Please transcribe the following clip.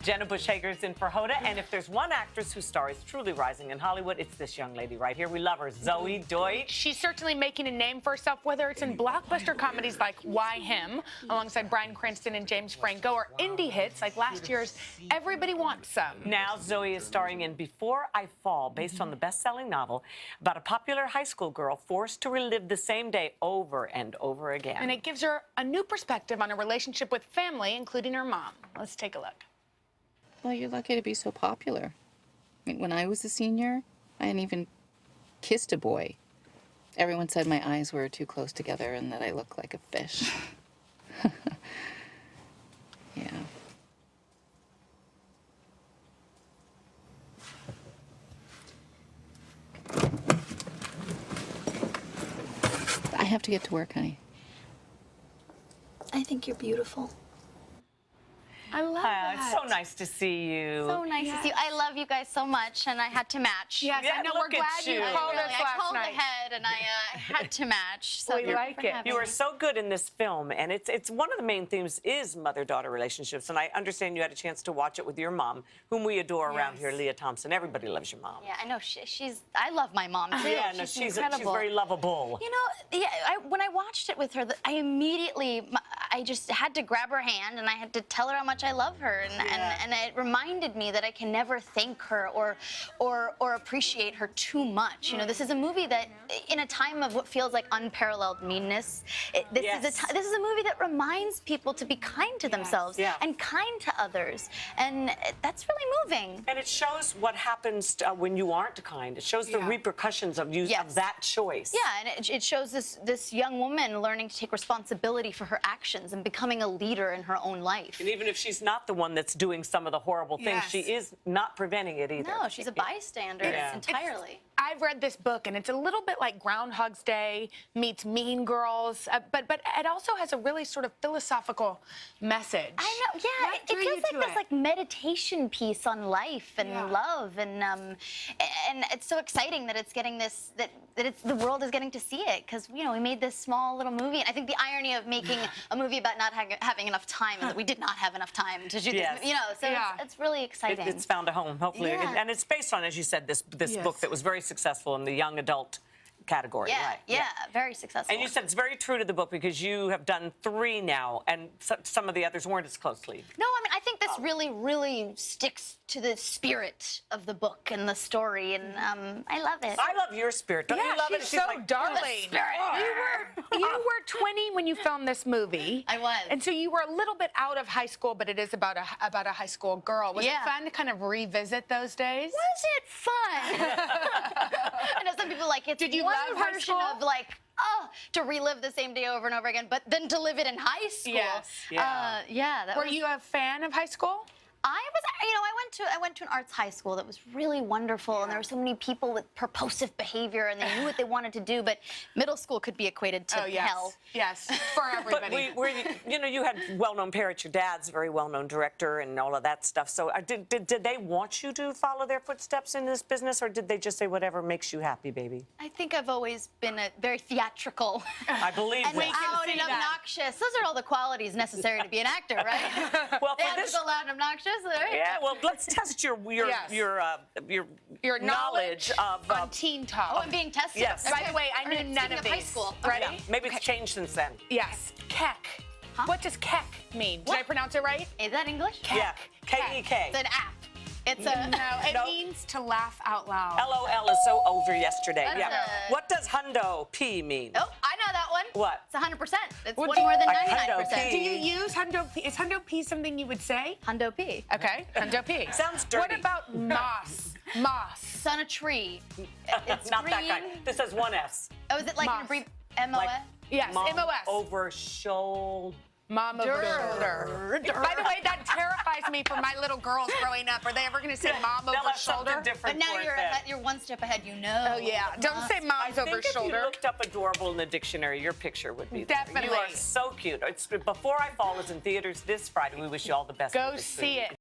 Jenna Bush Hager's in for Hoda, and if there's one actress whose star is truly rising in Hollywood, it's this young lady right here. We love her, Zoey Deutch. She's certainly making a name for herself, whether it's in blockbuster comedies like Why Him, alongside Bryan Cranston and James Franco, or indie hits like last year's Everybody Wants Some. Now Zoey is starring in Before I Fall, based on the best-selling novel about a popular high school girl forced to relive the same day over and over again. And it gives her a new perspective on her relationship with family, including her mom. Let's take a look. Well, you're lucky to be so popular. I mean, when I was a senior, I hadn't even kissed a boy. Everyone said my eyes were too close together and that I looked like a fish. Yeah. I have to get to work, honey. I think you're beautiful. I love that. It's so nice to see you. So nice to see you. I love you guys so much, and I had to match. Yes, Yeah, I know. look We're glad at you you. called us I last called night. ahead, and I had to match. So We thank you like for it. having You are me. so good in this film, and it's one of the main themes is mother-daughter relationships, and I understand you had a chance to watch it with your mom, whom we adore around here, Leah Thompson. Everybody loves your mom. Yeah, I know. She's. I love my mom too. Yeah, no, she's she's incredible. very lovable. You know, yeah. When I watched it with her, I immediately, I just had to grab her hand, and I had to tell her how much I love her, and it reminded me that I can never thank her or appreciate her too much. You know, this is a movie that, in a time of what feels like unparalleled meanness, this is a movie that reminds people to be kind to themselves and kind to others, and that's really moving. And it shows what happens when you aren't kind. It shows the repercussions of that choice. Yeah, and it shows this young woman learning to take responsibility for her actions and becoming a leader in her own life. And even if she's not the one that's doing some of the horrible things, she is not preventing it either. No, she's a bystander entirely. I've read this book, and it's a little bit like Groundhog's Day meets Mean Girls, but it also has a really sort of philosophical message. I know, yeah. It feels like this like meditation piece on life and love, and it's so exciting that it's getting this the world is getting to see it, because we made this small little movie, and I think the irony of making a movie about not having enough time is that we did not have enough time to shoot this, so it's really exciting. It's found a home, hopefully, and it's based on, as you said, this book that was very successful in the young adult category. Yeah, very successful. And you said it's very true to the book because you have done 3 now, and some of the others weren't as closely. No, I mean, I think this really sticks to the spirit of the book and the story, and I love it. I love your spirit. Don't you love it? She's so like, darling. You were 20 when you filmed this movie. I was. And so you were a little bit out of high school, but it is about a high school girl. Was it fun to kind of revisit those days? Was it fun? I know some people like it's Did you one love high version school? of like, to relive the same day over and over again, but then to live it in high school. Yes. Yeah. Were you a fan of high school? I was, I went to an arts high school that was really wonderful, and there were so many people with purposive behavior, and they knew what they wanted to do. But middle school could be equated to hell. Yes, for everybody. But you had well-known parents. Your dad's a very well-known director and all of that stuff. So did they want you to follow their footsteps in this business, or did they just say whatever makes you happy, baby? I think I've always been a very theatrical. I believe and loud and obnoxious. Those are all the qualities necessary to be an actor, right? Well, for this, loud and obnoxious. Right? yeah. Well, let's test your knowledge of on Teen Talk. Oh, I'm being tested. Yes. By the way, I knew none of these. High school. Ready? Yeah, maybe it's changed since then. Yes. Keck. Huh? What does keck mean? Did I pronounce it right? Is that English? Yeah. K-E-K. It's an app. It's a No, it means to laugh out loud. LOL is so over yesterday. That's What does hundo P mean? Oh, I know that one. What? It's 100%. It's What one do you- more than Like 99%. hundo Do you use hundo P? Is hundo P something you would say? Hundo P. Okay, hundo P. Sounds dirty. What about moss? Moss. It's on a tree. It's Not green. that guy. This has one S. Oh, is it like Moss. an abbrev M-O-S? Like Yes, Mom MOS. over shoulder. Mom over shoulder. By the way, that terrifies me for my little girls growing up. Are they ever going to say mom They'll over have something shoulder? different But now for it you're then. you're one step ahead. You know. Oh, yeah. Don't say mom's I over think if shoulder. you looked up adorable in the dictionary, your picture would be there. Definitely. You are so cute. Before I Fall is in theaters this Friday. We wish you all the best. Go with this see movie. it.